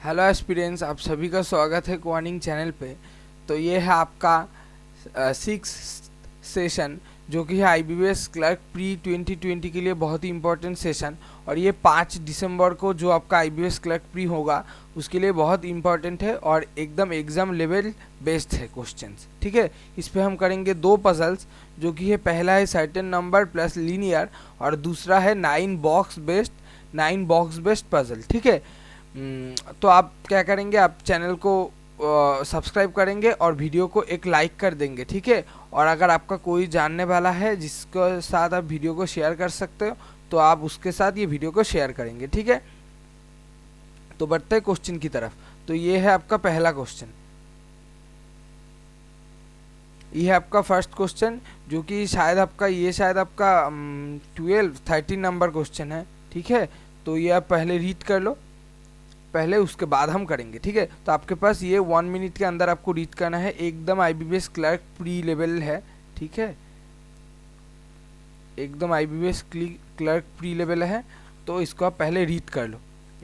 Hello aspirants, आप सभी का स्वागत है क्वानिंग चैनल पे। तो ये है आपका 6 सेशन जो कि है IBPS क्लर्क प्री 2020 के लिए बहुत ही इंपॉर्टेंट सेशन। और ये 5 दिसंबर को जो आपका IBPS क्लर्क प्री होगा उसके लिए बहुत इंपॉर्टेंट है और एकदम एग्ज़ाम लेवल बेस्ड है क्वेश्चंस। ठीक है, इस पे हम करेंगे 2 पजल्स, जो कि है पहला है सर्टेन नंबर प्लस लीनियर और दूसरा है 9 बॉक्स बेस्ड पजल। ठीक है, तो आप क्या करेंगे, आप चैनल को सब्सक्राइब करेंगे और वीडियो को एक लाइक कर देंगे। ठीक है, और अगर आपका कोई जानने वाला है जिसके साथ आप वीडियो को शेयर कर सकते हो तो आप उसके साथ ये वीडियो को शेयर करेंगे। ठीक है, तो बढ़ते हैं क्वेश्चन की तरफ। तो ये है आपका पहला क्वेश्चन, ये है आपका फर्स्ट क्वेश्चन, जो कि शायद आपका 13 नंबर क्वेश्चन है। ठीक है, तो ये आप पहले रीड कर लो पहले, उसके बाद हम करेंगे। ठीक है, तो आपके पास ये 1 मिनट के अंदर आपको रीड करना है, एकदम IBPS क्लर्क प्री लेवल है। ठीक है, एकदम IBPS क्लर्क प्री लेवल है, तो इसको आप पहले रीड कर लो।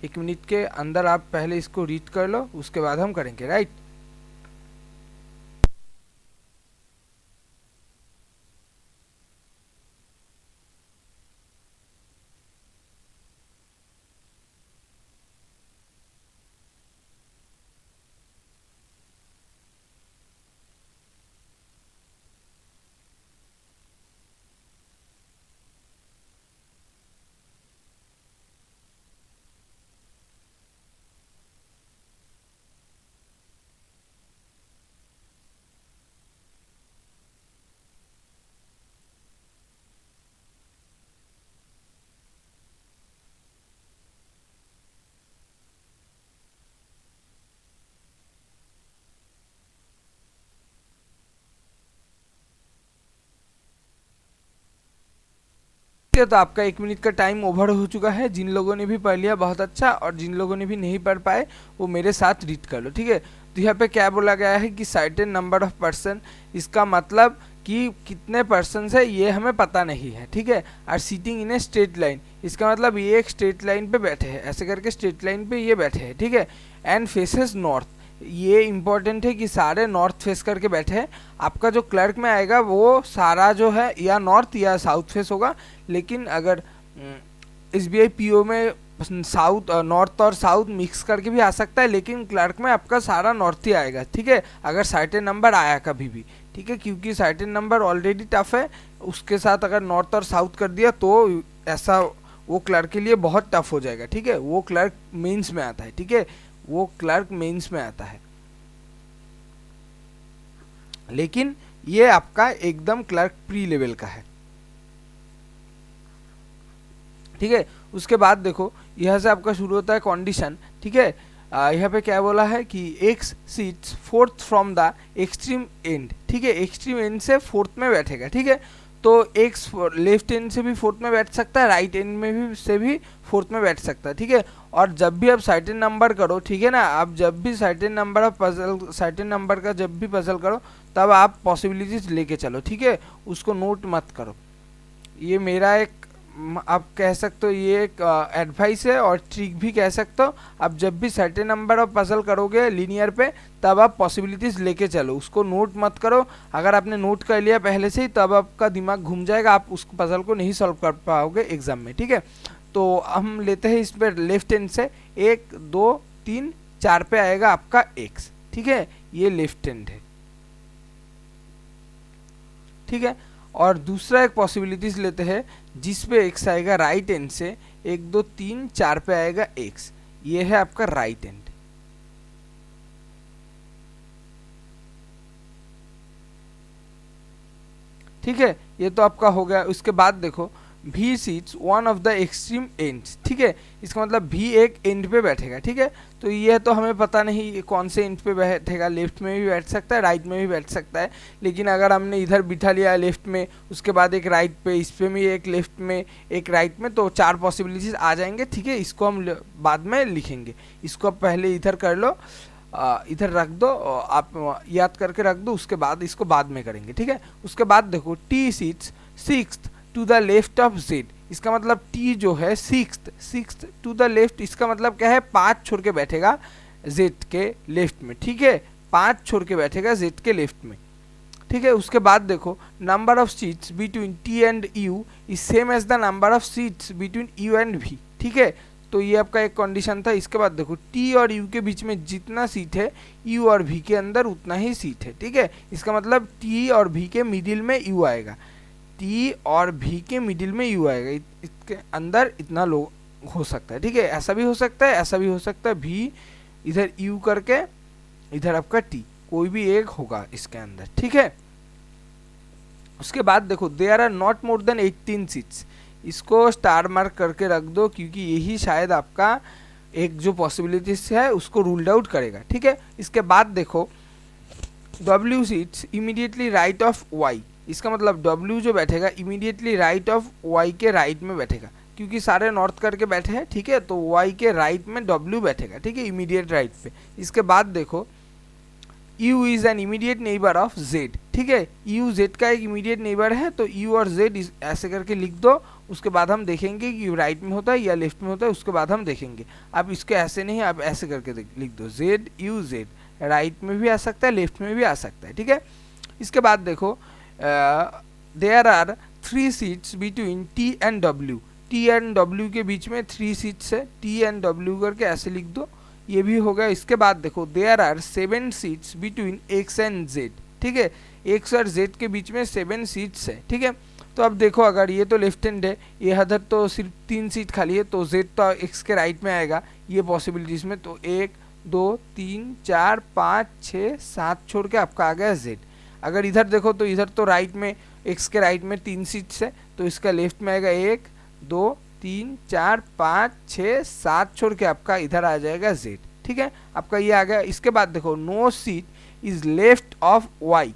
1 मिनट के अंदर आप पहले इसको रीड कर लो, उसके बाद हम करेंगे। राइट, तो आपका 1 मिनट का टाइम ओवर हो चुका है। जिन लोगों ने भी पढ़ लिया बहुत अच्छा, और जिन लोगों ने भी नहीं पढ़ पाए वो मेरे साथ रीड कर लो। ठीक है, तो यहाँ पे क्या बोला गया है कि सर्टेन नंबर ऑफ पर्सन, इसका मतलब कि कितने पर्सन है ये हमें पता नहीं है। ठीक है, और seating in a straight line, इसका मतलब ये एक स्ट्रेट लाइन पे बैठे हैं, ऐसे करके स्ट्रेट लाइन पे ये बैठे हैं। ठीक है, एंड फेसेस नॉर्थ, ये इंपॉर्टेंट है कि सारे नॉर्थ फेस करके बैठे हैं। आपका जो क्लर्क में आएगा वो सारा जो है या नॉर्थ या साउथ फेस होगा, लेकिन अगर SBI PO में साउथ नॉर्थ और साउथ मिक्स करके भी आ सकता है, लेकिन क्लर्क में आपका सारा नॉर्थ ही आएगा। ठीक है, अगर सर्टेन नंबर आया कभी भी। ठीक है, क्योंकि सर्टेन नंबर ऑलरेडी टफ है, उसके साथ अगर नॉर्थ और साउथ कर दिया तो ऐसा वो क्लर्क के लिए बहुत टफ हो जाएगा। ठीक है, वो क्लर्क मेंस में आता है। ठीक है, वो क्लर्क मेंस में आता है, लेकिन ये आपका एकदम क्लर्क प्री लेवल का है। ठीक है, उसके बाद देखो यहाँ से आपका शुरू होता है कंडीशन। ठीक है, यहाँ पे क्या बोला है कि x seats fourth from the extreme and. ठीक है, एक्सट्रीम एंड से फोर्थ में बैठेगा। ठीक है, तो एक्स लेफ्ट एंड से भी फोर्थ में बैठ सकता है, राइट एंड में भी से भी फोर्थ में बैठ सकता है। ठीक है, और जब भी आप सर्टेन नंबर करो, ठीक है ना, आप जब भी certain number of puzzle, certain number का जब भी पजल करो तब आप पॉसिबिलिटीज लेके चलो। ठीक है, उसको नोट मत करो। ये मेरा एक आप कह सकते हो ये एक एडवाइस है और ट्रिक भी कह सकते हो। आप जब भी सर्टेन नंबर ऑफ पजल करोगे लीनियर पे तब आप पॉसिबिलिटीज़ लेके चलो, उसको नोट मत करो। अगर आपने नोट कर लिया पहले से ही तब आपका दिमाग घूम जाएगा, आप उस पजल को नहीं सॉल्व कर पाओगे एग्जाम में। ठीक है, तो हम लेते हैं इस पर लेफ्ट हैंड से 1 2 3 4 पे आएगा आपका एक्स। ठीक है, ये लेफ्ट हैंड है। ठीक है, और दूसरा एक पॉसिबिलिटीज लेते हैं जिस पे एक्स आएगा राइट एंड से, 1 2 3 4 पे आएगा एक्स, ये है आपका राइट एंड। ठीक है, ये तो आपका हो गया। उसके बाद देखो भी seats one of the extreme ends. ठीक है, इसका मतलब भी एक एंड पे बैठेगा। ठीक है, तो ये तो हमें पता नहीं कौन से एंड पे बैठेगा, लेफ्ट में भी बैठ सकता है, राइट में भी बैठ सकता है। लेकिन अगर हमने इधर बिठा लिया लेफ्ट में, उसके बाद एक राइट पे, इस पे भी एक लेफ्ट में एक राइट में, तो 4 पॉसिबिलिटीज आ जाएंगे। ठीक है, इसको हम बाद में लिखेंगे, इसको आप पहले इधर कर लो, इधर रख दो, आप याद करके रख दो, उसके बाद इसको बाद में करेंगे। ठीक है, उसके बाद देखो T seats sixth to the left of Z, इसका मतलब टी जो है सिक्स्थ टू द लेफ्ट, इसका मतलब क्या है 5 छोड़ के बैठेगा, जेड के लेफ्ट में, ठीक है, 5 छोड़ के बैठेगा जेड के लेफ्ट में, ठीक है। उसके बाद देखो number of seats between T and U is same as the number of seats between U and V, ठीक है। तो ये आपका एक कंडीशन था। इसके बाद देखो टी और यू के बीच में जितना सीट है यू और वी के अंदर उतना ही सीट है, ठीक है। इसका मतलब टी और वी के मिडिल में यू आएगा, टी और वी के मिडिल में यू आएगा, इसके अंदर इतना लोग हो सकता है, ठीक है। ऐसा भी हो सकता है, ऐसा भी हो सकता है, वी इधर यू करके इधर आपका टी, कोई भी एक होगा इसके अंदर, ठीक है। उसके बाद देखो there are not more than 18 seats, इसको स्टार मार्क करके रख दो क्योंकि यही शायद आपका एक जो पॉसिबिलिटीज है उसको रूल्ड आउट करेगा, ठीक है। इसके बाद देखो W seats immediately right of Y, इसका मतलब W जो बैठेगा इमीडिएटली राइट ऑफ Y के राइट में बैठेगा, क्योंकि सारे नॉर्थ करके बैठे हैं, ठीक है। तो Y के राइट में W बैठेगा, ठीक है, इमीडिएट राइट पे। इसके बाद देखो U is an immediate neighbour of Z, ठीक है, U Z का एक इमीडिएट नेबर है, तो U और Z ऐसे करके लिख दो। उसके बाद हम देखेंगे कि राइट में होता है या लेफ्ट में होता है, उसके बाद हम देखेंगे। अब इसके ऐसे नहीं, आप ऐसे करके लिख दो Z U Z, राइट में भी आ सकता है, लेफ्ट में भी आ सकता है, ठीक है। इसके बाद देखो there are 3 seats between T and W, T and W के बीच में 3 सीट्स है, T एंड W करके ऐसे लिख दो, ये भी होगा। इसके बाद देखो there are 7 seats between X and Z, ठीक है, X और Z के बीच में 7 सीट्स है, ठीक है। तो अब देखो अगर ये तो लेफ्ट हैंड है, ये इधर तो सिर्फ 3 सीट खाली है, तो Z तो X के राइट में आएगा ये पॉसिबिलिटीज में, तो 1 2 3 4 5 6 7 छोड़ के आपका आ गया Z। अगर इधर देखो तो इधर तो राइट में X के राइट में 3 सीट्स है, तो इसका लेफ्ट में आएगा 1 2 3 4 5 6 7 छोड़ के आपका इधर आ जाएगा Z, ठीक है, आपका ये आ गया। इसके बाद देखो no seat is left of Y,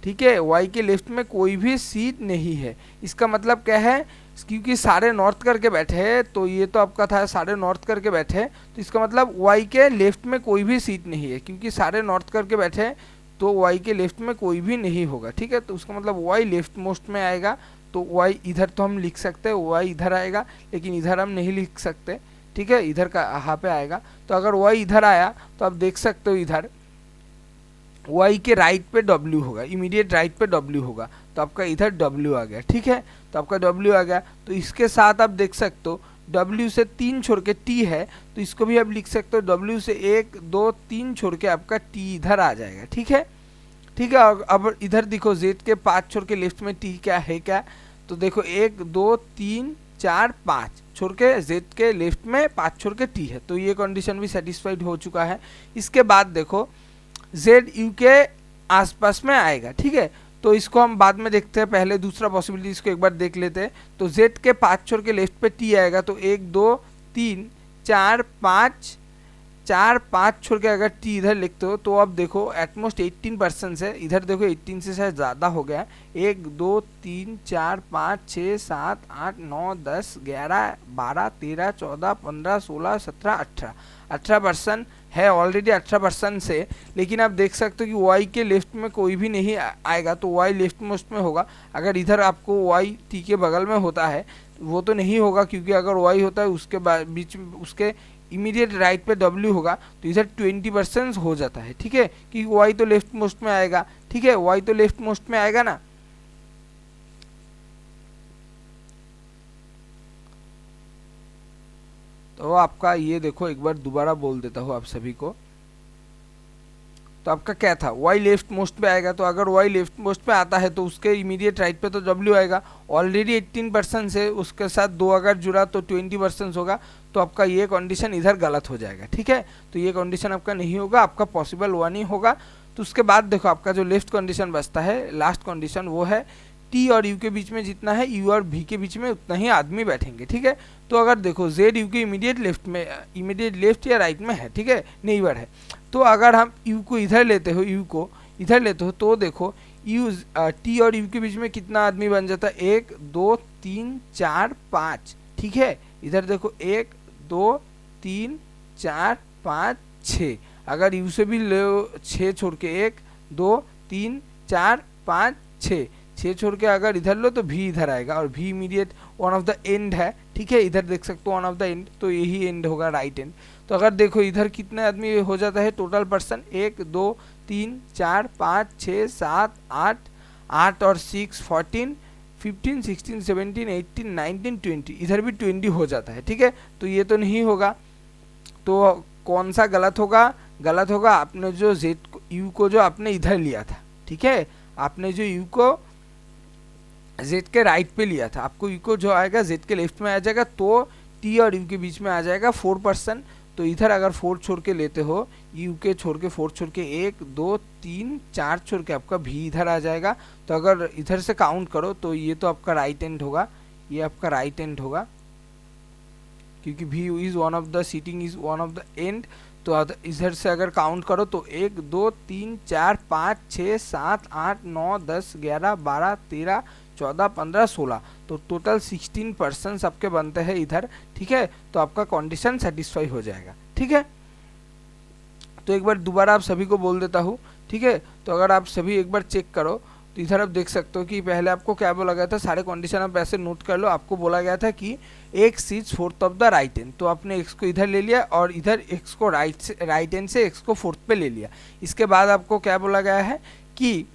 ठीक है, Y के लेफ्ट में कोई भी सीट नहीं है। इसका मतलब क्या है, क्योंकि सारे नॉर्थ करके बैठे हैं, तो ये तो आपका था सारे नॉर्थ करके बैठे हैं, तो इसका मतलब Y के लेफ्ट में कोई भी सीट नहीं है, क्योंकि सारे नॉर्थ करके बैठे हैं तो Y के लेफ्ट में कोई भी नहीं होगा, ठीक है। तो उसका मतलब Y लेफ्ट मोस्ट में आएगा, तो Y इधर तो हम लिख सकते हैं, Y इधर आएगा, लेकिन इधर हम नहीं लिख सकते, ठीक है, इधर का यहाँ पे आएगा। तो अगर Y इधर आया तो आप देख सकते हो इधर Y के राइट पे W होगा, इमीडिएट राइट पे W होगा, तो आपका इधर W आ गया, ठीक है। तो आपका W आ गया, तो इसके साथ आप देख सकते हो W से 3 छोड़ के T है, तो इसको भी आप लिख सकते हो W से 1 2 3 छोड़ के आपका T इधर आ जाएगा, ठीक है, ठीक है। अब इधर देखो Z के 5 छोड़ के लेफ्ट में T क्या है, क्या, तो देखो 1 2 3 4 5 छोड़ के Z के लेफ्ट में 5 छोड़ के T है, तो ये कंडीशन भी सेटिस्फाइड हो चुका है। इसके बाद देखो Z U के आसपास में आएगा, ठीक है, तो इसको हम बाद में देखते हैं, पहले दूसरा पॉसिबिलिटी इसको एक बार देख लेते हैं। तो Z के 5 छोड़ के लेफ्ट पे T आएगा, तो 1 2 3 4 5 4 5 छोड़ के अगर T इधर लिखते हो तो अब देखो एटमोस्ट 18% है, इधर देखो 18 से शायद ज़्यादा हो गया, 1 2 3 4 5 6 7 8 9 10 11 12 13 14 15 16 17 18% है ऑलरेडी 18% से। लेकिन आप देख सकते हो कि Y के लेफ्ट में कोई भी नहीं आएगा, तो Y लेफ्ट मोस्ट में होगा। अगर इधर आपको Y T के बगल में होता है वो तो नहीं होगा, क्योंकि अगर Y होता है उसके बीच में उसके इमीडिएट राइट पे W होगा, तो इधर 20% हो जाता है, ठीक है, कि Y तो लेफ्ट मोस्ट में आएगा, ठीक है, Y तो लेफ्ट मोस्ट में आएगा ना। तो आपका ये देखो एक बार दोबारा बोल देता हूँ आप सभी को। तो आपका क्या था, Y लेफ्ट मोस्ट पे आएगा, तो अगर Y लेफ्ट मोस्ट पे आता है तो उसके इमीडिएट राइट पे तो W आएगा, ऑलरेडी 18% से उसके साथ 2 अगर जुड़ा तो 20% होगा, तो आपका ये कंडीशन इधर गलत हो जाएगा, ठीक है। तो ये कंडीशन आपका नहीं होगा, आपका पॉसिबल 1 ही होगा। तो उसके बाद देखो आपका जो लेफ्ट कंडीशन बचता है, लास्ट कंडीशन, वो है T और U के बीच में जितना है U और V के बीच में उतना ही आदमी बैठेंगे, ठीक है। तो अगर देखो Z U के इमीडिएट लेफ्ट में, इमीडिएट लेफ्ट या राइट में है, ठीक है, नेबर है, तो अगर हम U को इधर लेते हो, U को इधर लेते हो, तो देखो T और U के बीच में कितना आदमी बन जाता है, 1 2 3 4 5, ठीक है। इधर देखो 1 2 3 4 5 6, अगर U से भी ले 6 छोड़ के 1 2 3 4 5 6 6 छोड़ के अगर इधर लो तो भी इधर आएगा, और भी immediate one of the and है, ठीक है, इधर देख सकते हो वन ऑफ द एंड, तो यही एंड होगा राइट एंड। तो अगर देखो इधर कितने आदमी हो जाता है टोटल पर्सन, 1 2 3 4 5 6 7 8, 8 और 6 14 15 16 17 18 19 20, इधर भी 20 हो जाता है, ठीक है। तो ये तो नहीं होगा, तो कौन सा गलत होगा? गलत होगा आपने जो जेड को यू को जो आपने इधर लिया था, ठीक है, आपने जो यू को जेड के राइट पे लिया था, आपको यू को जो आएगा जेड के लेफ्ट में आ जाएगा, तो टी और यू के बीच में आ जाएगा 4%। तो इधर अगर 4 छोड़ के लेते हो, यू के छोड़ के 4 छोड़ के 1 2 3 4 छोड़ के आपका भी इधर आ जाएगा। तो अगर इधर से काउंट करो तो ये तो आपका राइट एंड होगा, ये आपका राइट एंड होगा, क्योंकि V is one of the sitting is one of the end. तो इधर से अगर काउंट करो तो 1 2 3 4 5 6 7 8 9 10 11 12 13 14 15 16, तो टोटल 16% आपके बनते हैं इधर, ठीक है। तो आपका कंडीशन सेटिस्फाई हो जाएगा, ठीक है। तो एक बार दोबारा आप सभी को बोल देता हूँ, ठीक है। तो अगर आप सभी एक बार चेक करो तो इधर आप देख सकते हो कि पहले आपको क्या बोला गया था, सारे कंडीशन आप ऐसे नोट कर लो। आपको बोला गया था कि x is fourth of the right and, तो आपने x को इधर ले लिया और इधर x को राइट एंड से x को फोर्थ पे ले लिया। इसके बाद आपको क्या बोला गया है कि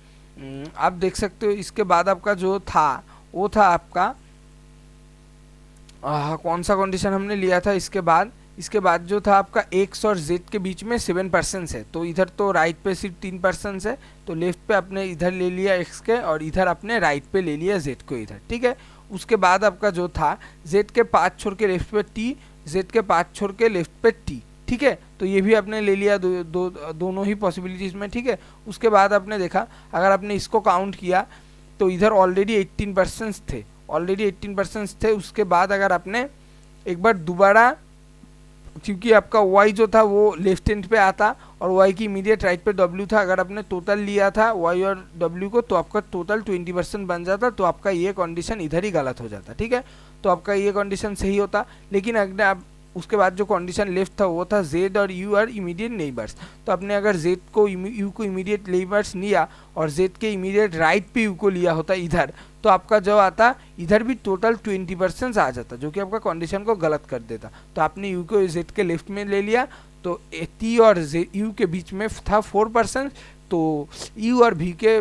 आप देख सकते हो, इसके बाद आपका जो था वो था आपका कौन सा कंडीशन हमने लिया था, इसके बाद जो था आपका x और z के बीच में 7% है, तो इधर तो राइट पे सिर्फ 3% है, तो लेफ्ट पे आपने इधर ले लिया x के और इधर आपने राइट पे ले लिया z को इधर, ठीक है। उसके बाद आपका जो था z के 5 छोड़ के लेफ्ट पे t, z के 5 छोड़ के लेफ्ट पे t, ठीक है। तो ये भी आपने ले लिया दोनों ही पॉसिबिलिटीज में, ठीक है। उसके बाद आपने देखा अगर आपने इसको काउंट किया तो इधर ऑलरेडी 18% थे। उसके बाद अगर आपने एक बार दोबारा, क्योंकि आपका y जो था वो लेफ्ट हैंड पे आता और y की इमीडिएट राइट पे w था, अगर आपने टोटल लिया था y और w को तो आपका टोटल 20% बन जाता, तो आपका ये कंडीशन इधर ही गलत हो जाता, ठीक है। तो आपका ये कंडीशन सही होता, लेकिन अगर आप उसके बाद जो कंडीशन लेफ्ट था वो था z और u आर इमीडिएट नेबर्स। तो आपने अगर z को u को इमीडिएट नेबर्स लिया और z के इमीडिएट राइट पे u को लिया होता इधर, तो आपका जो आता इधर भी टोटल 20% आ जाता, जो कि आपका कंडीशन को गलत कर देता। तो आपने u को z के लेफ्ट में ले लिया, तो t और u के बीच में था 4%, तो u और v के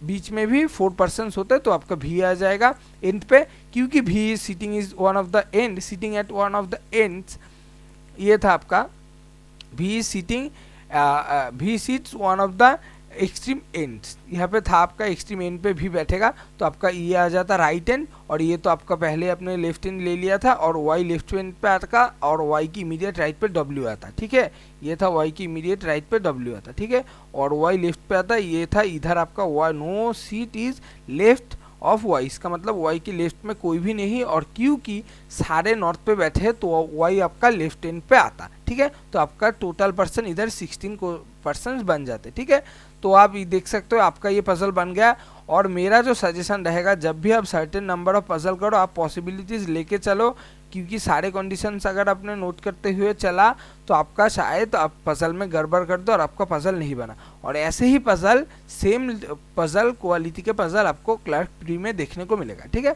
बीच में भी 4% होते, तो आपका v आ जाएगा एंड पे, क्योंकि v sitting is one of the end, sitting at one of the ends. ये था आपका v sits one of the extreme ends, यहाँ पे था आपका एक्सट्रीम एंड पे भी बैठेगा, तो आपका ये आ जाता राइट एंड, और ये तो आपका पहले अपने लेफ्ट एंड ले लिया था और y लेफ्ट एंड पे आता और y की इमीडिएट राइट पे w आता, ठीक है। ये था y की इमीडिएट राइट पे w आता, ठीक है, और y लेफ्ट पे आता, ये था इधर आपका y, no seat is left of y, इसका मतलब y की लेफ्ट में कोई भी नहीं, और क्योंकि सारे नॉर्थ पे बैठे हैं तो y आपका लेफ्ट एंड पे आता, ठीक है। तो आपका टोटल पर्सन इधर 16% बन जाते, ठीक है। तो आप ये देख सकते हो आपका ये पजल बन गया, और मेरा जो सजेशन रहेगा जब भी आप सर्टेन नंबर ऑफ पजल करो आप पॉसिबिलिटीज़ लेके चलो, क्योंकि सारे कंडीशंस अगर आपने नोट करते हुए चला तो आपका शायद आप पजल में गड़बड़ कर दो और आपका पजल नहीं बना। और ऐसे ही पजल, सेम पजल क्वालिटी के पजल आपको क्लर्क प्री में देखने को मिलेगा, ठीक है।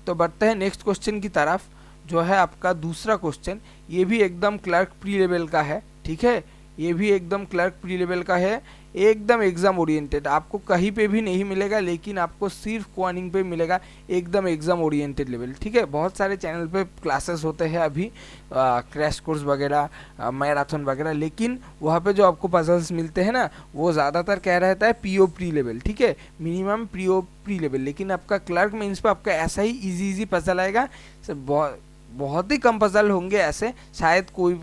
तो बढ़ते हैं नेक्स्ट क्वेश्चन की तरफ, जो है आपका दूसरा क्वेश्चन। ये भी एकदम क्लर्क प्री लेवल का है, ठीक है, ये भी एकदम क्लर्क प्री लेवल का है, एकदम एग्जाम ओरिएंटेड, आपको कहीं पे भी नहीं मिलेगा, लेकिन आपको सिर्फ क्वानिंग पे मिलेगा, एकदम एग्जाम ओरिएंटेड लेवल, ठीक है। बहुत सारे चैनल पे क्लासेस होते हैं अभी, क्रैश कोर्स वगैरह, मैराथन वगैरह, लेकिन वहाँ पे जो आपको पजल्स मिलते हैं ना वो ज़्यादातर कह रहता है पीओ प्री लेवल, ठीक है, मिनिमम पीओ प्री लेवल। लेकिन आपका क्लर्क मेंस पे आपका ऐसा ही इजी पजल आएगा, बहुत ही कम पजल होंगे ऐसे, शायद कोई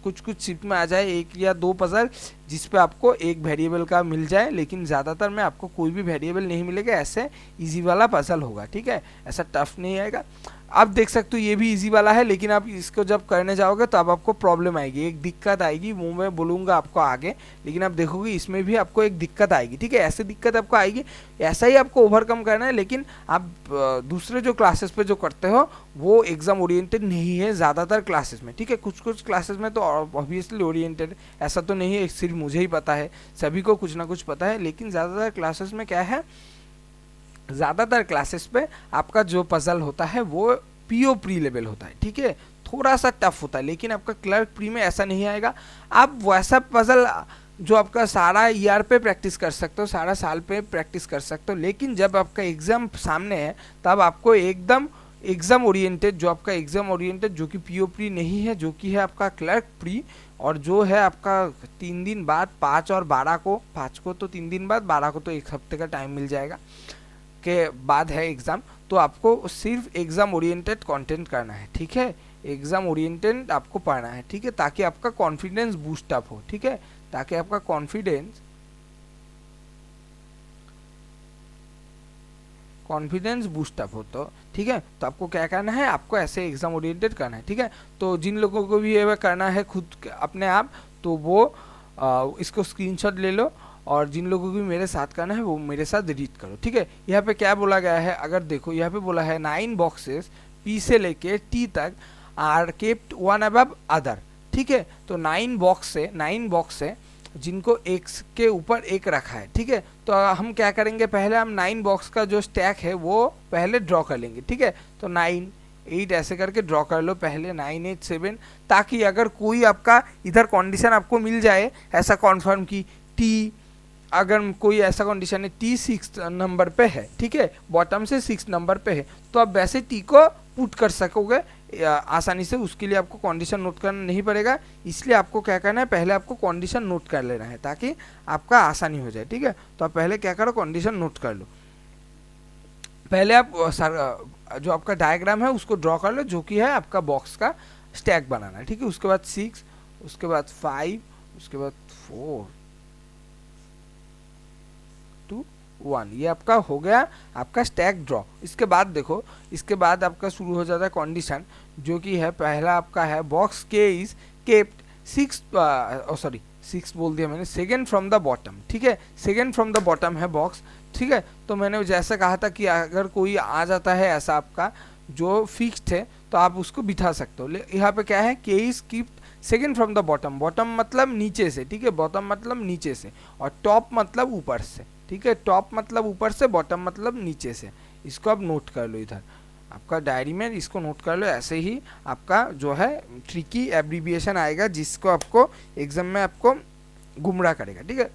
कुछ शिफ्ट में आ जाए 1 या 2 पजल जिस पे आपको एक वेरिएबल का मिल जाए, लेकिन ज़्यादातर में आपको कोई भी वेरिएबल नहीं मिलेगा, ऐसे इजी वाला पजल होगा, ठीक है, ऐसा टफ नहीं आएगा। आप देख सकते हो ये भी इजी वाला है, लेकिन आप इसको जब करने जाओगे तो अब आपको प्रॉब्लम आएगी, एक दिक्कत आएगी, मुंह में बोलूँगा आपको आगे, लेकिन आप देखोगे इसमें भी आपको एक दिक्कत आएगी, ठीक है। ऐसे दिक्कत आपको आएगी, ऐसा ही आपको ओवरकम करना है। लेकिन आप दूसरे जो क्लासेस पे जो करते हो वो एग्जाम ओरिएंटेड नहीं है ज़्यादातर क्लासेस में, ठीक है। कुछ कुछ क्लासेस में तो ऑब्वियसली ओरिएंटेड, ऐसा तो नहीं है सिर्फ मुझे ही पता है, सभी को कुछ ना कुछ पता है। लेकिन ज़्यादातर क्लासेस में क्या है, ज़्यादातर क्लासेस पे आपका जो पजल होता है वो पीओ प्री लेवल होता है, ठीक है। थोड़ा सा टफ होता है, लेकिन आपका क्लर्क प्री में ऐसा नहीं आएगा। आप वैसा पजल जो आपका सारा ईयर पे प्रैक्टिस कर सकते हो, सारा साल पे प्रैक्टिस कर सकते हो, लेकिन जब आपका एग्ज़ाम सामने है तब आपको एकदम एग्ज़ाम ओरिएंटेड, जो आपका एग्ज़ाम ओरिएंटेड जो कि पीओ प्री नहीं है, जो कि है आपका क्लर्क प्री, और जो है आपका 3 दिन बाद 5 और 12 को, 5 को तो 3 दिन बाद, 12 को तो 1 हफ्ते का टाइम मिल जाएगा के बाद है एग्ज़ाम। तो आपको सिर्फ एग्ज़ाम ओरिएंटेड कंटेंट करना है, ठीक है। एग्ज़ाम ओरिएंटेड आपको पढ़ना है, ठीक है, ताकि आपका कॉन्फिडेंस बूस्ट अप हो, ठीक है, ताकि आपका कॉन्फिडेंस बूस्ट अप हो। तो ठीक है, तो आपको क्या करना है, आपको ऐसे एग्ज़ाम ओरिएंटेड करना है, ठीक है। तो जिन लोगों को भी ये करना है खुद अपने आप, तो वो इसको स्क्रीनशॉट ले लो, और जिन लोगों को भी मेरे साथ करना है वो मेरे साथ रीड करो, ठीक है। यहाँ पे क्या बोला गया है, अगर देखो यहाँ पे बोला है 9 बॉक्सेस पी से लेके टी तक are kept one above other, ठीक है। तो 9 बॉक्स है जिनको एक के ऊपर एक रखा है, ठीक है। तो हम क्या करेंगे, पहले हम 9 बॉक्स का जो स्टैक है वो पहले ड्रॉ कर लेंगे, ठीक है। तो 9 8 ऐसे करके ड्रॉ कर लो पहले, 9 8 7, ताकि अगर कोई आपका इधर कंडीशन आपको मिल जाए ऐसा कॉन्फर्म की टी, अगर कोई ऐसा कंडीशन है टी 6 नंबर पे है, ठीक है, बॉटम से 6 नंबर पे है, तो आप वैसे टी को पुट कर सकोगे आसानी से। उसके लिए आपको कंडीशन नोट करना नहीं पड़ेगा, इसलिए आपको क्या करना है, पहले आपको कंडीशन नोट कर लेना है ताकि आपका आसानी हो जाए, ठीक है। तो आप पहले क्या करो, कंडीशन नोट कर लो। पहले आप जो आपका डायग्राम है उसको ड्रॉ कर लो, जो कि है आपका बॉक्स का स्टैक बनाना है, ठीक है। उसके बाद 6, उसके बाद 5, उसके बाद 4 2 1, ये आपका हो गया आपका स्टैक ड्रॉ। इसके बाद देखो, इसके बाद आपका शुरू हो जाता है कंडीशन, जो कि है पहला आपका है बॉक्स के इज केप्ट 6 बोल दिया मैंने, सेकेंड फ्रॉम द बॉटम, ठीक है, सेकेंड फ्रॉम द बॉटम है बॉक्स, ठीक है। तो मैंने जैसे कहा था कि अगर कोई आ जाता है ऐसा आपका जो फिक्स्ड है तो आप उसको बिठा सकते हो। यहाँ पे क्या है, के is kept second from the bottom, bottom मतलब नीचे से, ठीक है, बॉटम मतलब नीचे से, और टॉप मतलब ऊपर से, ठीक है, टॉप मतलब ऊपर से, बॉटम मतलब नीचे से। इसको आप नोट कर लो इधर आपका डायरी में, इसको नोट कर लो। ऐसे ही आपका जो है ट्रिकी एब्रीविएशन आएगा जिसको आपको एग्जाम में आपको गुमराह करेगा, ठीक है।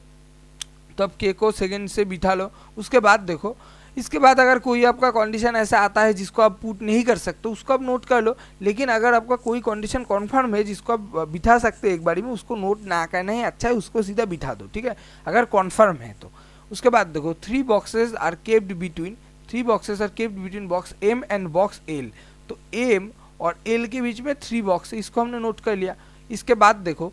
तो अब के को सेकेंड से बिठा लो। उसके बाद देखो, इसके बाद अगर कोई आपका कंडीशन ऐसा आता है जिसको आप पुट नहीं कर सकते, उसको आप नोट कर लो। लेकिन अगर आपका कोई कंडीशन कन्फर्म है जिसको आप बिठा सकते हो एक बारी में, उसको नोट ना करना ही अच्छा है, उसको सीधा बिठा दो, ठीक है, अगर कन्फर्म है तो। उसके बाद देखो 3 boxes are kept between box M and box L. तो एम और एल के बीच में 3 बॉक्स है, इसको हमने नोट कर लिया। इसके बाद देखो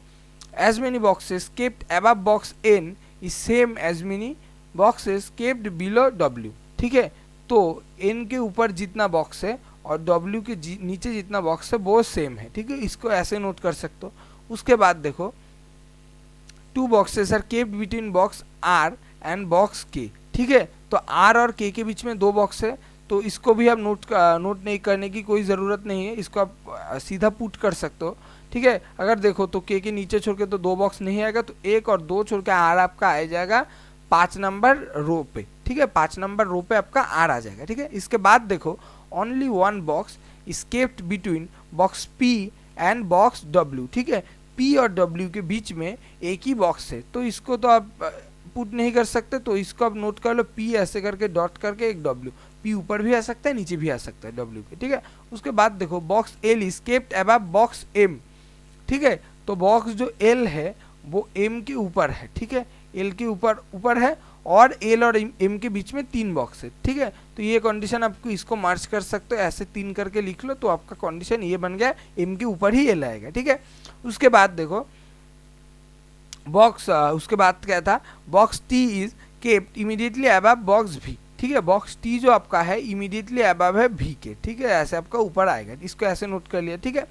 as many boxes kept above box N is same as many boxes kept below W, ठीक है। तो एन के ऊपर जितना बॉक्स है और डब्ल्यू के नीचे जितना बॉक्स है वो सेम है, ठीक है, इसको ऐसे नोट कर सकते हो। उसके बाद देखो 2 boxes are kept between box R and box K, ठीक है। तो आर और के बीच में 2 बॉक्स है, तो इसको भी आप नोट नहीं करने की कोई ज़रूरत नहीं है, इसको आप सीधा पुट कर सकते हो, ठीक है। अगर देखो तो के नीचे छोड़ के तो 2 बॉक्स नहीं आएगा, तो 1 और 2 छोड़ के आर आपका आ जाएगा 5 नंबर रो पे, ठीक है, 5 नंबर रो पे आपका आर आ जाएगा, ठीक है। इसके बाद देखो only 1 box is kept between box P and box W, ठीक है। पी और डब्ल्यू के बीच में एक ही बॉक्स है, तो इसको तो आप पुट नहीं कर सकते, तो इसको आप नोट कर लो, पी ऐसे करके डॉट करके एक डब्ल्यू, पी ऊपर भी आ सकता है नीचे भी आ सकता है डब्ल्यू के, ठीक है। उसके बाद देखो box L is kept above box M, ठीक है। तो बॉक्स जो एल है वो एम के ऊपर है, ठीक है, एल के ऊपर है, और एल और एम के बीच में 3 बॉक्स है, ठीक है। तो ये कंडीशन आपको इसको मार्च कर सकते हो, ऐसे 3 करके लिख लो, तो आपका कंडीशन ये बन गया, एम के ऊपर ही एल आएगा, ठीक है। उसके बाद देखो बॉक्स उसके बाद क्या था, box T is kept immediately above box भी, ठीक है, बॉक्स टी जो आपका है इमीडिएटली अबव है भी के, ठीक है, ऐसे आपका ऊपर आएगा, इसको ऐसे नोट कर लिया, ठीक है।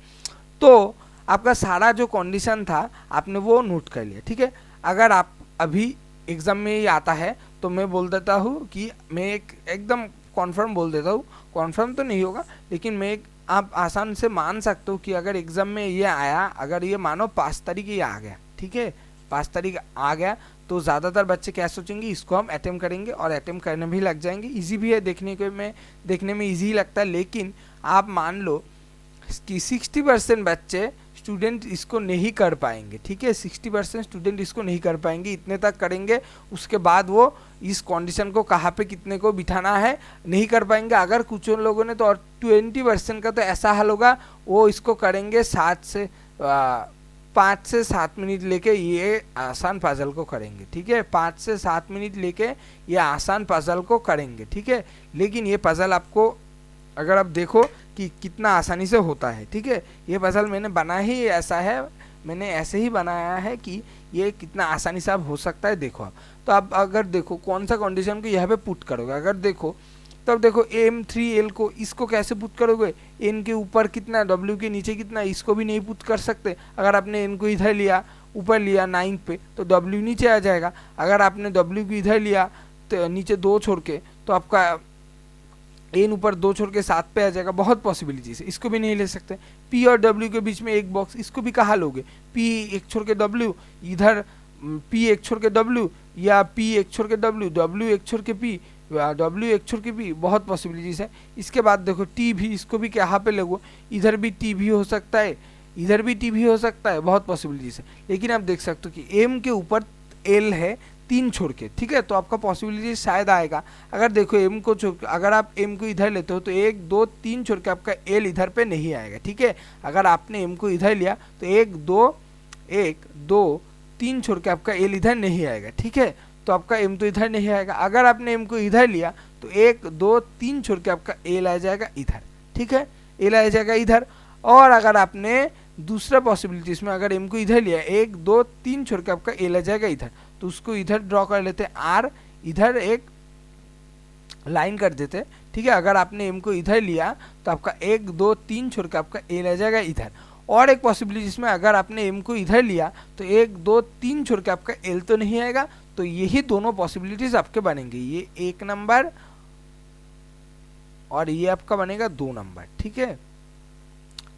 तो आपका सारा जो कंडीशन था आपने वो नोट कर लिया, ठीक है। अगर आप अभी एग्जाम में ही आता है तो मैं बोल देता हूँ कि मैं एकदम कॉन्फर्म बोल देता हूँ, कॉन्फर्म तो नहीं होगा लेकिन आप आसान से मान सकते हो कि अगर एग्जाम में ये आया, अगर ये मानो 5 तारीख ये आ गया, ठीक है, 5 तारीख आ गया तो ज़्यादातर बच्चे क्या सोचेंगे, इसको हम अटेम्प्ट करेंगे और अटेम्प्ट करने भी लग जाएंगे। इजी भी है, देखने में इजी लगता है, लेकिन आप मान लो कि 60% बच्चे स्टूडेंट इसको नहीं कर पाएंगे, ठीक है, 60% स्टूडेंट इसको नहीं कर पाएंगे, इतने तक करेंगे, उसके बाद वो इस कंडीशन को कहाँ पे कितने को बिठाना है नहीं कर पाएंगे। अगर कुछ लोगों ने तो और 20% का तो ऐसा हाल होगा, वो इसको करेंगे 5 से 7 मिनट लेके ये आसान पजल को करेंगे, ठीक है, 5 से 7 मिनट लेके ये आसान पजल को करेंगे, ठीक है। लेकिन ये पजल आपको अगर आप देखो कि कितना आसानी से होता है, ठीक है, ये पजल मैंने बना ही ऐसा है, मैंने ऐसे ही बनाया है कि ये कितना आसानी से आप हो सकता है, देखो आप। तो आप अगर देखो कौन सा कंडीशन को यहाँ पे पुट करोगे, अगर देखो तब देखो M3L को इसको कैसे पुट करोगे, N के ऊपर कितना, W के नीचे कितना, इसको भी नहीं पुट कर सकते। अगर आपने N को इधर लिया ऊपर लिया 9 पे तो W नीचे आ जाएगा, अगर आपने W को इधर लिया तो नीचे 2 छोड़ के तो आपका N ऊपर 2 छोड़ के 7 पे आ जाएगा। बहुत पॉसिबिलिटीज है, इसको भी नहीं ले सकते। P और W के बीच में एक बॉक्स, इसको भी कहाँ लोगे, P एक छोड़ के W इधर, P एक छोड़ के W या P एक छोड़ के W, W एक छोड़ के P, W एक छोड़ के P, बहुत पॉसिबिलिटीज है। इसके बाद देखो T भी, इसको भी कहाँ पे लगो, इधर भी T भी हो सकता है, इधर भी T भी हो सकता है, बहुत पॉसिबिलिटीज है। लेकिन आप देख सकते हो कि M के ऊपर L है 3 छोड़ के, ठीक है, तो आपका पॉसिबिलिटी शायद आएगा। अगर देखो M को छोड़, अगर आप M को इधर लेते हो तो 1 2 3 छोड़ के आपका L इधर पे नहीं आएगा, ठीक है। अगर आपने M को इधर लिया तो 1 2 3 छोड़ के आपका L इधर नहीं आएगा, ठीक है, तो आपका M तो इधर नहीं आएगा। अगर आपने M को इधर लिया तो 1 2 3 छोड़ के आपका L आ जाएगा इधर, ठीक है, L आ जाएगा इधर। और अगर आपने दूसरा पॉसिबिलिटीज में अगर M को इधर लिया 1 2 3 छोड़ के आपका L आ जाएगा इधर, तो उसको इधर ड्रॉ कर लेते हैं R, इधर एक लाइन कर देते, ठीक है। अगर आपने M को इधर लिया तो आपका 1 2 3 छोड़ के आपका L आ जाएगा इधर। और एक पॉसिबिलिटीज में अगर आपने M को इधर लिया तो 1 2 3 छोड़ के आपका L तो नहीं आएगा, तो यही दोनों पॉसिबिलिटीज आपके बनेंगे, ये 1 नंबर और ये आपका बनेगा 2 नंबर, ठीक है,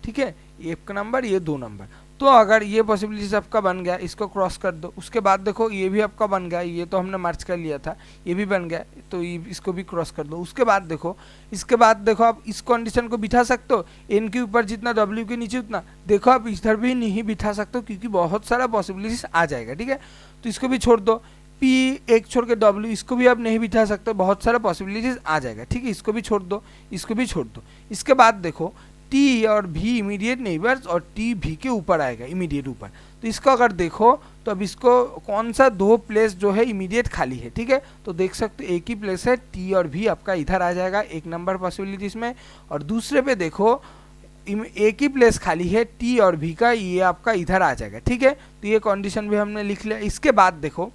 ठीक है, 1 नंबर ये 2 नंबर। तो अगर ये पॉसिबिलिटीज आपका बन गया, इसको क्रॉस कर दो। उसके बाद देखो ये भी आपका बन गया, ये तो हमने मार्च कर लिया था, ये भी बन गया, तो इसको भी क्रॉस कर दो। उसके बाद देखो, इसके बाद देखो आप इस कंडीशन को बिठा सकते हो, N के ऊपर जितना W के नीचे उतना, देखो आप इधर भी नहीं बिठा सकते हो क्योंकि बहुत सारा पॉसिबिलिटीज आ जाएगा, ठीक है, तो इसको भी छोड़ दो। P एक छोड़ के W, इसको भी आप नहीं बिठा सकते, बहुत सारा पॉसिबिलिटीज आ जाएगा, ठीक है, इसको भी छोड़ दो, इसको भी छोड़ दो। इसके बाद देखो T और V इमीडिएट नेबर्स और T V के ऊपर आएगा, इमीडिएट ऊपर। तो इसको अगर देखो तो अब इसको कौन सा 2 प्लेस जो है इमीडिएट खाली है, ठीक है, तो देख सकते हो एक ही प्लेस है, T और V आपका इधर आ जाएगा 1 नंबर पॉसिबिलिटीज में। और दूसरे पे देखो एक ही प्लेस खाली है T और V का, ये आपका इधर आ जाएगा, ठीक है, तो ये कंडीशन भी हमने लिख लिया। इसके बाद देखो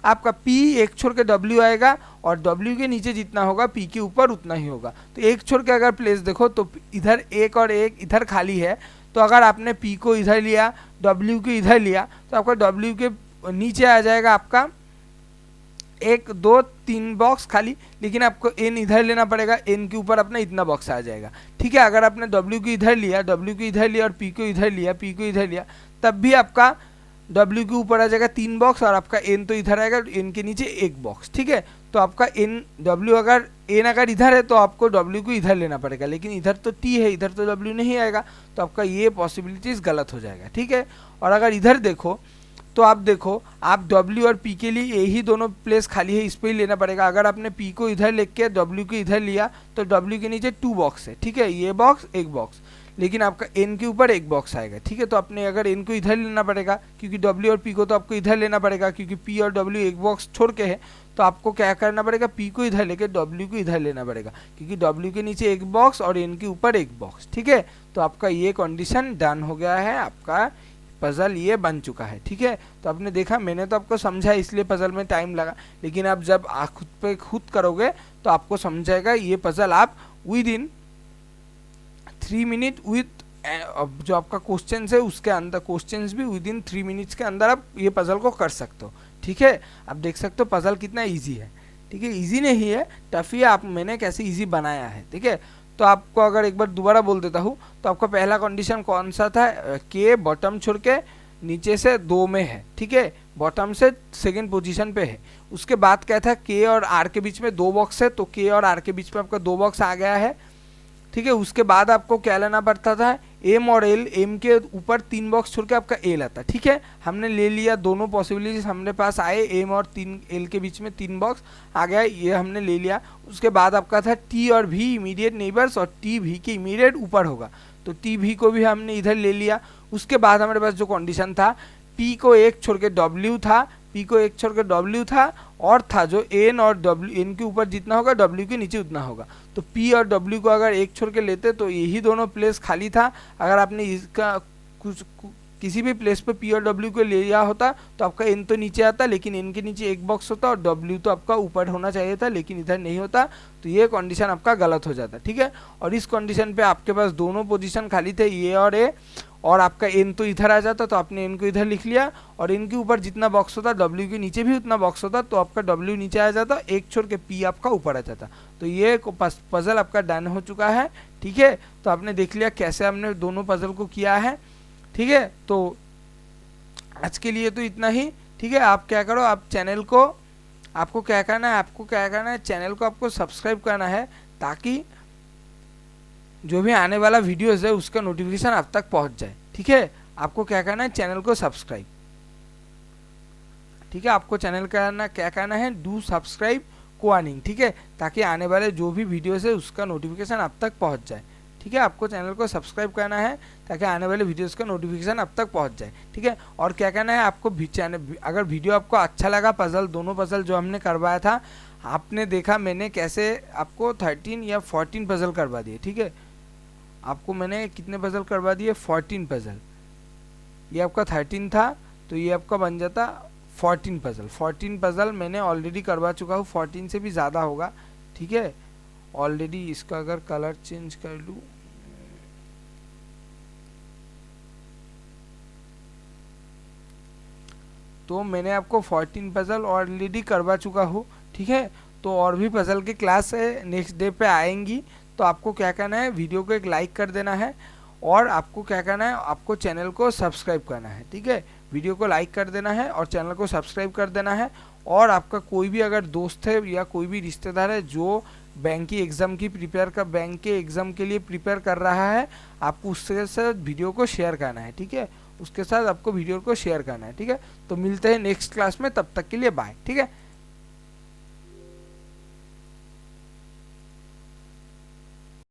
आपका P एक छोड़ के W आएगा और W के नीचे जितना होगा P के ऊपर उतना ही होगा। तो एक छोड़ के अगर प्लेस देखो तो इधर 1 और 1 इधर खाली है, तो अगर आपने P को इधर लिया W को इधर लिया तो आपका W के नीचे आ जाएगा आपका 1 2 3 बॉक्स खाली, लेकिन आपको N इधर लेना पड़ेगा, N के ऊपर अपना इतना बॉक्स आ जाएगा, ठीक है। अगर आपने W को इधर लिया, W को इधर लिया और P को इधर लिया, P को इधर लिया, तब भी आपका W के ऊपर आ जाएगा 3 बॉक्स और आपका N तो इधर आएगा, N के नीचे 1 बॉक्स, ठीक है। तो आपका N अगर इधर है तो आपको W को इधर लेना पड़ेगा, लेकिन इधर तो T है, इधर तो W नहीं आएगा, तो आपका ये पॉसिबिलिटीज गलत हो जाएगा, ठीक है। और अगर इधर देखो तो आप देखो आप W और P के लिए यही दोनों प्लेस खाली है, इस पर ही लेना पड़ेगा। अगर आपने P को इधर लेके W को इधर लिया तो W के नीचे 2 बॉक्स है, ठीक है, ये बॉक्स 1 बॉक्स, लेकिन आपका N के ऊपर 1 बॉक्स आएगा, ठीक है। तो आपने अगर N को इधर लेना पड़ेगा क्योंकि W और P को तो आपको इधर लेना पड़ेगा, क्योंकि P और W 1 बॉक्स छोड़ के है, तो आपको क्या करना पड़ेगा, P को इधर लेके W को इधर लेना पड़ेगा, क्योंकि W के नीचे 1 बॉक्स और N के ऊपर 1 बॉक्स, ठीक है। तो आपका ये कंडीशन डन हो गया है, आपका पजल ये बन चुका है। ठीक है, तो आपने देखा, मैंने तो आपको समझा इसलिए पजल में टाइम लगा, लेकिन आप जब खुद पे खुद करोगे तो आपको समझाएगा ये पजल आप विद इन 3 मिनट विथ जो आपका क्वेश्चन है उसके अंदर, क्वेश्चंस भी विद इन 3 मिनट्स के अंदर आप ये पजल को कर सकते हो। ठीक है, आप देख सकते हो पजल कितना इजी है। ठीक है, इजी नहीं है, टफ ही है, आप मैंने कैसे इजी बनाया है। ठीक है, तो आपको अगर एक बार दोबारा बोल देता हूँ तो आपका पहला कंडीशन कौन सा था, के बॉटम छोड़ के नीचे से 2 में है। ठीक है, बॉटम से सेकंड पोजीशन पे है। उसके बाद क्या था, के और आर के बीच में 2 बॉक्स है, तो के और आर के बीच में आपका 2 बॉक्स आ गया है। ठीक है, उसके बाद आपको क्या लेना पड़ता था, एम और एल, एम के ऊपर 3 बॉक्स छोड़ के आपका एल आता। ठीक है, हमने ले लिया, दोनों पॉसिबिलिटीज हमने पास आए, एम और 3 एल के बीच में 3 बॉक्स आ गया, ये हमने ले लिया। उसके बाद आपका था टी और भी इमीडिएट नेबर्स, और टी भी के इमीडिएट ऊपर होगा, तो टी भी को भी हमने इधर ले लिया। उसके बाद हमारे पास जो कंडीशन था, पी को 1 छोड़ के डब्ल्यू था, पी को 1 छोड़ के डब्ल्यू था, और था जो एन और डब्ल्यू, एन के ऊपर जितना होगा डब्ल्यू के नीचे उतना होगा। तो पी और डब्ल्यू को अगर 1 छोड़ के लेते तो यही दोनों प्लेस खाली था। अगर आपने इसका किसी भी प्लेस पे पी और डब्ल्यू को ले लिया होता तो आपका एन तो नीचे आता, लेकिन एन के नीचे 1 बॉक्स होता, और डब्ल्यू तो आपका ऊपर होना चाहिए था, लेकिन इधर नहीं होता, तो ये कंडीशन आपका गलत हो जाता। ठीक है, और इस कंडीशन पे आपके पास दोनों पोजीशन खाली थे, ए और ए, और आपका एन तो इधर आ जाता, तो आपने एन को इधर लिख लिया, और एन के ऊपर जितना बॉक्स होता डब्ल्यू के नीचे भी उतना बॉक्स होता, तो आपका डब्ल्यू नीचे आ जाता, 1 छोड़ के पी आपका ऊपर आ जाता। तो ये पजल आपका डन हो चुका है। ठीक है, तो आपने देख लिया कैसे हमने दोनों पजल को किया है। ठीक है, तो आज के लिए तो इतना ही। ठीक है, आप क्या करो, आप चैनल को, आपको क्या करना है, चैनल को आपको सब्सक्राइब करना है, ताकि जो भी आने वाला वीडियोस है उसका नोटिफिकेशन आप तक पहुंच जाए। ठीक है, आपको क्या करना है, चैनल को सब्सक्राइब। ठीक है, आपको चैनल करना क्या करना है, डू सब्सक्राइब कोआर्निंग। ठीक है, ताकि आने वाले जो भी वीडियोस है उसका नोटिफिकेशन आप तक पहुंच जाए। ठीक है, आपको चैनल को सब्सक्राइब करना है ताकि आने वाले वीडियोस का नोटिफिकेशन आप तक पहुंच जाए। ठीक है, और क्या करना है आपको, चैनल अगर वीडियो आपको अच्छा लगा, पजल दोनों पजल जो हमने करवाया था, आपने देखा मैंने कैसे आपको 13 या 14 पजल करवा दिए। ठीक है, आपको मैंने कितने पजल करवा दिए, 14 पजल। ये आपका 13 था, तो ये आपका बन जाता 14 पजल। 14 पजल मैंने ऑलरेडी करवा चुका हूँ, 14 से भी ज़्यादा होगा। ठीक है, ऑलरेडी इसका अगर कलर चेंज कर लूँ, तो मैंने आपको 14 पजल ऑलरेडी करवा चुका हूँ। ठीक है, तो और भी पजल की क्लास है नेक्स्ट डे पे आएंगी, तो आपको क्या करना है, वीडियो को एक लाइक कर देना है, और आपको क्या करना है, आपको चैनल को सब्सक्राइब करना है। ठीक है, वीडियो को लाइक कर देना है और चैनल को सब्सक्राइब कर देना है। और आपका कोई भी अगर दोस्त है या कोई भी रिश्तेदार है जो बैंक की एग्ज़ाम की बैंक के एग्ज़ाम के लिए प्रिपेयर कर रहा है, आपको उसके साथ वीडियो को शेयर करना है। ठीक है, उसके साथ आपको वीडियो को शेयर करना है। ठीक है, तो मिलते हैं नेक्स्ट क्लास में, तब तक के लिए बाय। ठीक है।